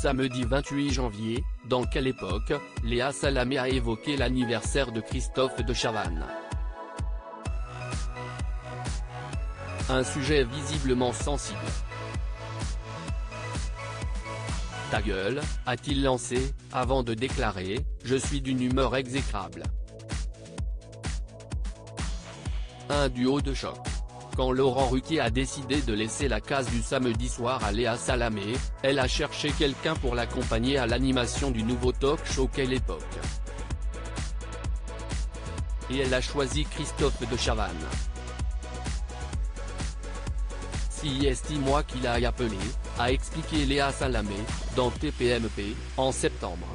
Samedi 28 janvier, dans quelle époque, Léa Salamé a évoqué l'anniversaire de Christophe de Chavannes. Un sujet visiblement sensible. Ta gueule, a-t-il lancé, avant de déclarer « Je suis d'une humeur exécrable ». Un duo de choc. Quand Laurent Ruquier a décidé de laisser la case du samedi soir à Léa Salamé, elle a cherché quelqu'un pour l'accompagner à l'animation du nouveau talk-show Quelle époque. Et elle a choisi Christophe de Chavannes. C'est moi qui l'ai appelé, a expliqué Léa Salamé, dans TPMP, en septembre.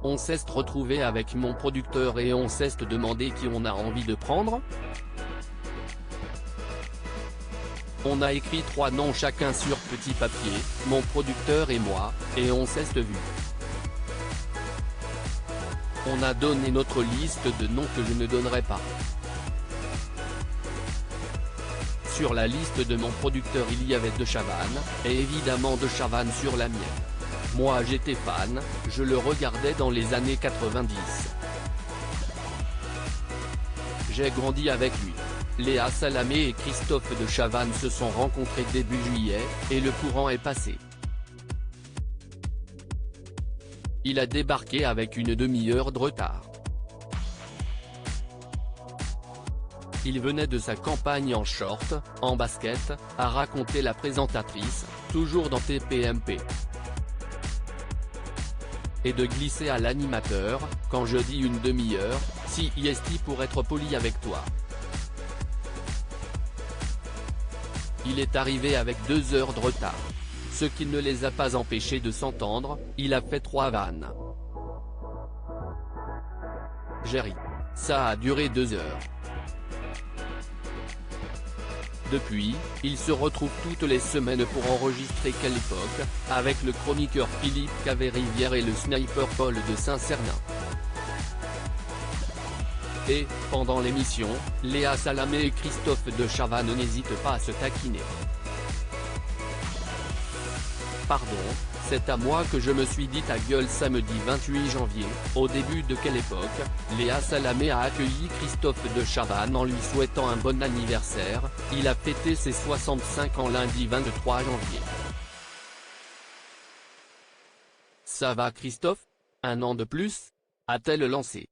On s'est retrouvé avec mon producteur et on s'est demandé qui on a envie de prendre. On a écrit 3 noms chacun sur petit papier, mon producteur et moi, et on s'est vu. On a donné notre liste de noms que je ne donnerai pas. Sur la liste de mon producteur il y avait de Chavannes, et évidemment de Chavannes sur la mienne. Moi j'étais fan, je le regardais dans les années 90. J'ai grandi avec lui. Léa Salamé et Christophe de Chavannes se sont rencontrés début juillet, et le courant est passé. Il a débarqué avec une demi-heure de retard. Il venait de sa campagne en short, en basket, a raconté la présentatrice, toujours dans TPMP. Et de glisser à l'animateur, quand je dis une demi-heure, si pour être poli avec toi. Il est arrivé avec 2 heures de retard. Ce qui ne les a pas empêchés de s'entendre, il a fait 3 vannes. J'ai ri. Ça a duré 2 heures. Depuis, ils se retrouvent toutes les semaines pour enregistrer Quelle époque, avec le chroniqueur Philippe Caverivière et le sniper Paul de Saint-Cernin. Et, pendant l'émission, Léa Salamé et Christophe de Chavannes n'hésitent pas à se taquiner. Pardon, c'est à moi que je me suis dit ta gueule samedi 28 janvier, au début de Quelle époque, Léa Salamé a accueilli Christophe de Chavannes en lui souhaitant un bon anniversaire, il a fêté ses 65 ans lundi 23 janvier. Ça va Christophe? Un an de plus? A-t-elle lancé.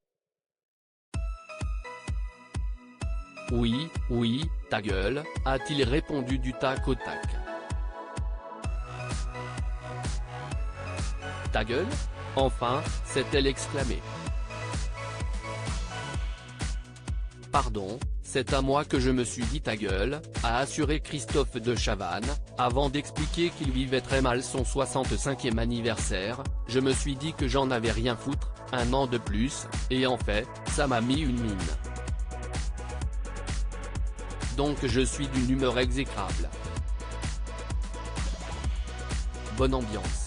Oui, ta gueule, a-t-il répondu du tac au tac. Ta gueule? Enfin, s'est-elle exclamée. Pardon, c'est à moi que je me suis dit ta gueule, a assuré Christophe de Chavannes, avant d'expliquer qu'il vivait très mal son 65e anniversaire, je me suis dit que j'en avais rien foutre, un an de plus, et en fait, ça m'a mis une mine. Donc je suis d'une humeur exécrable. Bonne ambiance.